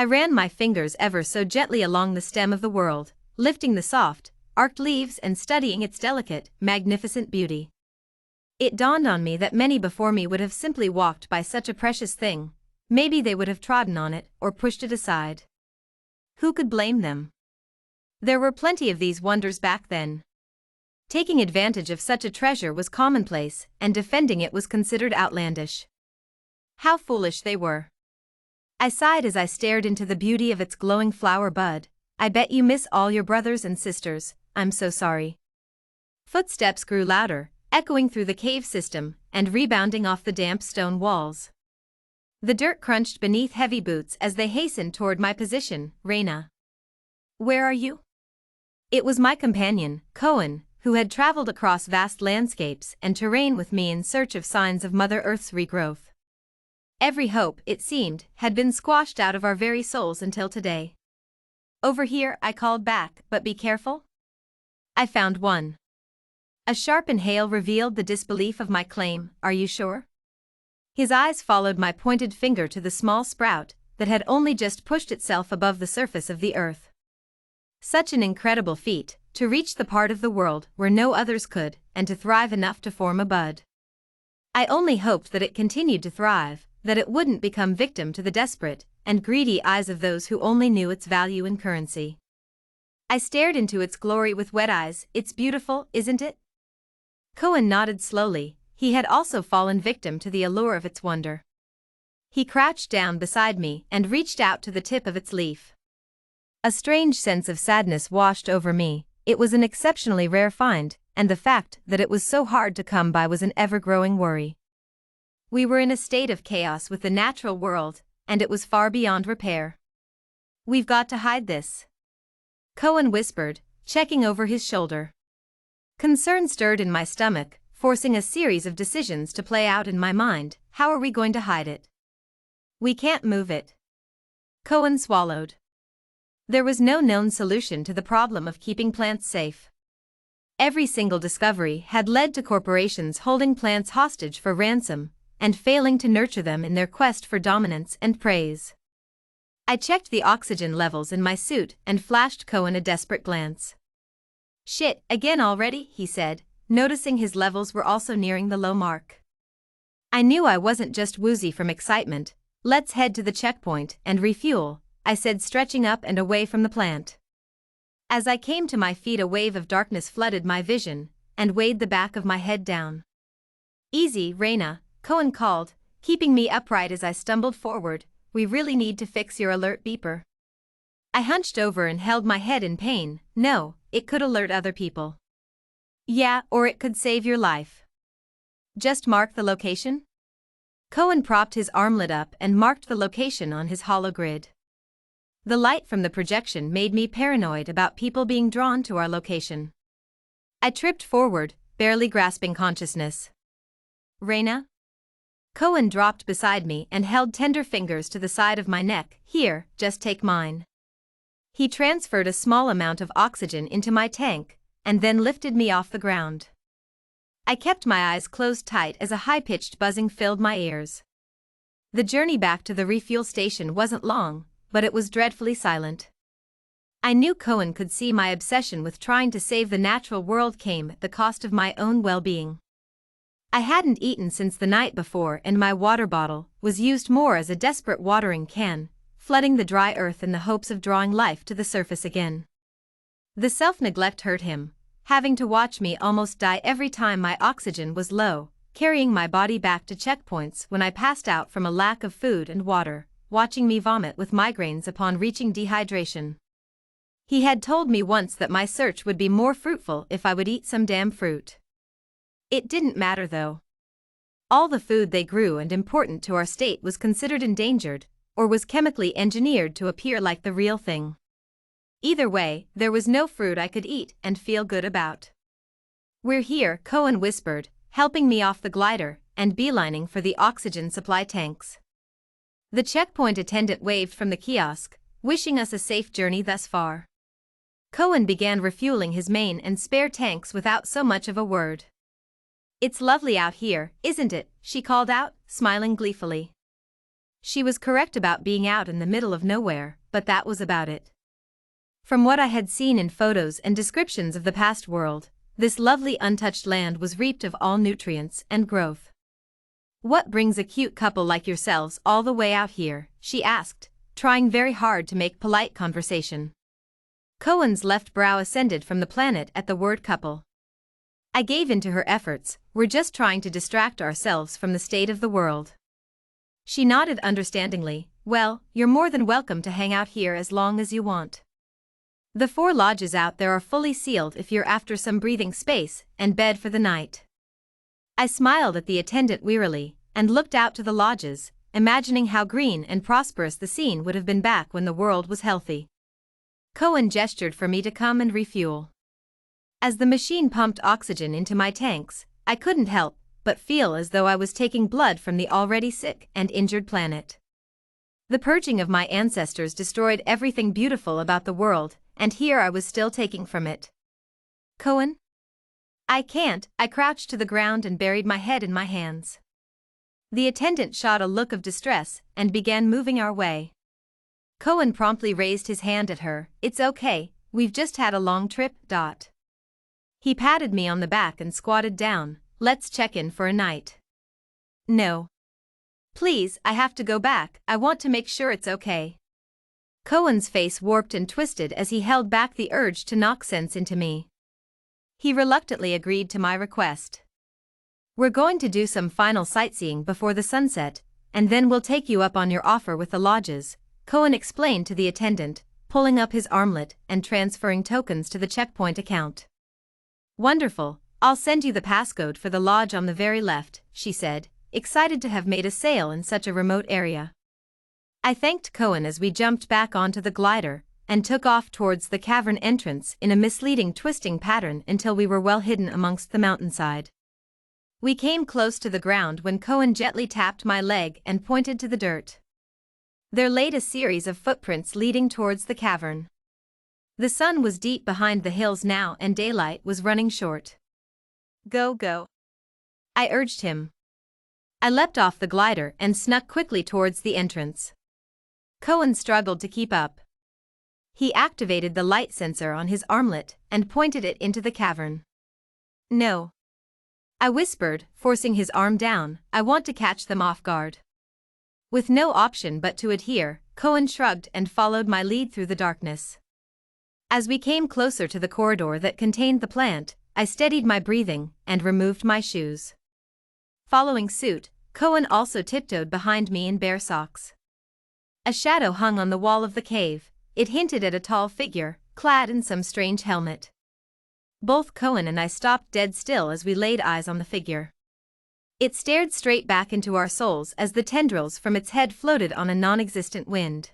I ran my fingers ever so gently along the stem of the world, lifting the soft, arched leaves and studying its delicate, magnificent beauty. It dawned on me that many before me would have simply walked by such a precious thing. Maybe they would have trodden on it or pushed it aside. Who could blame them? There were plenty of these wonders back then. Taking advantage of such a treasure was commonplace, and defending it was considered outlandish. How foolish they were. I sighed as I stared into the beauty of its glowing flower bud. I bet you miss all your brothers and sisters. I'm so sorry. Footsteps grew louder, echoing through the cave system and rebounding off the damp stone walls. The dirt crunched beneath heavy boots as they hastened toward my position. Reina. Where are you? It was my companion, Cohen, who had traveled across vast landscapes and terrain with me in search of signs of Mother Earth's regrowth. Every hope, it seemed, had been squashed out of our very souls until today. Over here, I called back, but be careful. I found one. A sharp inhale revealed the disbelief of my claim. Are you sure? His eyes followed my pointed finger to the small sprout that had only just pushed itself above the surface of the earth. Such an incredible feat, to reach the part of the world where no others could, and to thrive enough to form a bud. I only hoped that it continued to thrive, that it wouldn't become victim to the desperate and greedy eyes of those who only knew its value in currency. I stared into its glory with wet eyes. It's beautiful, isn't it? Cohen nodded slowly. He had also fallen victim to the allure of its wonder. He crouched down beside me and reached out to the tip of its leaf. A strange sense of sadness washed over me. It was an exceptionally rare find, and the fact that it was so hard to come by was an ever-growing worry. We were in a state of chaos with the natural world, and it was far beyond repair. We've got to hide this, Cohen whispered, checking over his shoulder. Concern stirred in my stomach, forcing a series of decisions to play out in my mind. How are we going to hide it? We can't move it. Cohen swallowed. There was no known solution to the problem of keeping plants safe. Every single discovery had led to corporations holding plants hostage for ransom, and failing to nurture them in their quest for dominance and praise. I checked the oxygen levels in my suit and flashed Cohen a desperate glance. Shit, again already, he said, noticing his levels were also nearing the low mark. I knew I wasn't just woozy from excitement. Let's head to the checkpoint and refuel, I said, stretching up and away from the plant. As I came to my feet, a wave of darkness flooded my vision and weighed the back of my head down. Easy, Reina, Cohen called, keeping me upright as I stumbled forward. We really need to fix your alert beeper. I hunched over and held my head in pain. No, it could alert other people. Yeah, or it could save your life. Just mark the location? Cohen propped his armlet up and marked the location on his hollow grid. The light from the projection made me paranoid about people being drawn to our location. I tripped forward, barely grasping consciousness. Reina? Cohen dropped beside me and held tender fingers to the side of my neck. Here, just take mine. He transferred a small amount of oxygen into my tank, and then lifted me off the ground. I kept my eyes closed tight as a high-pitched buzzing filled my ears. The journey back to the refuel station wasn't long, but it was dreadfully silent. I knew Cohen could see my obsession with trying to save the natural world came at the cost of my own well-being. I hadn't eaten since the night before, and my water bottle was used more as a desperate watering can, flooding the dry earth in the hopes of drawing life to the surface again. The self-neglect hurt him, having to watch me almost die every time my oxygen was low, carrying my body back to checkpoints when I passed out from a lack of food and water, watching me vomit with migraines upon reaching dehydration. He had told me once that my search would be more fruitful if I would eat some damn fruit. It didn't matter though. All the food they grew and important to our state was considered endangered, or was chemically engineered to appear like the real thing. Either way, there was no fruit I could eat and feel good about. We're here, Cohen whispered, helping me off the glider and beelining for the oxygen supply tanks. The checkpoint attendant waved from the kiosk, wishing us a safe journey thus far. Cohen began refueling his main and spare tanks without so much of a word. It's lovely out here, isn't it? She called out, smiling gleefully. She was correct about being out in the middle of nowhere, but that was about it. From what I had seen in photos and descriptions of the past world, this lovely untouched land was reaped of all nutrients and growth. "What brings a cute couple like yourselves all the way out here?" she asked, trying very hard to make polite conversation. Cohen's left brow ascended from the planet at the word couple. I gave in to her efforts. "We're just trying to distract ourselves from the state of the world." She nodded understandingly. "Well, you're more than welcome to hang out here as long as you want. The 4 lodges out there are fully sealed if you're after some breathing space and bed for the night." I smiled at the attendant wearily and looked out to the lodges, imagining how green and prosperous the scene would have been back when the world was healthy. Cohen gestured for me to come and refuel. As the machine pumped oxygen into my tanks, I couldn't help but feel as though I was taking blood from the already sick and injured planet. The purging of my ancestors destroyed everything beautiful about the world, and here I was still taking from it. "Cohen? I can't." I crouched to the ground and buried my head in my hands. The attendant shot a look of distress and began moving our way. Cohen promptly raised his hand at her. "It's okay, we've just had a long trip." He patted me on the back and squatted down. "Let's check in for a night." "No. Please, I have to go back. I want to make sure it's okay." Cohen's face warped and twisted as he held back the urge to knock sense into me. He reluctantly agreed to my request. "We're going to do some final sightseeing before the sunset, and then we'll take you up on your offer with the lodges," Cohen explained to the attendant, pulling up his armlet and transferring tokens to the checkpoint account. "Wonderful, I'll send you the passcode for the lodge on the very left," she said, excited to have made a sale in such a remote area. I thanked Cohen as we jumped back onto the glider and took off towards the cavern entrance in a misleading twisting pattern until we were well hidden amongst the mountainside. We came close to the ground when Cohen gently tapped my leg and pointed to the dirt. There lay a series of footprints leading towards the cavern. The sun was deep behind the hills now and daylight was running short. "Go, go," I urged him. I leapt off the glider and snuck quickly towards the entrance. Cohen struggled to keep up. He activated the light sensor on his armlet and pointed it into the cavern. "No," I whispered, forcing his arm down. "I want to catch them off guard." With no option but to adhere, Cohen shrugged and followed my lead through the darkness. As we came closer to the corridor that contained the plant, I steadied my breathing and removed my shoes. Following suit, Cohen also tiptoed behind me in bare socks. A shadow hung on the wall of the cave. It hinted at a tall figure, clad in some strange helmet. Both Cohen and I stopped dead still as we laid eyes on the figure. It stared straight back into our souls as the tendrils from its head floated on a non-existent wind.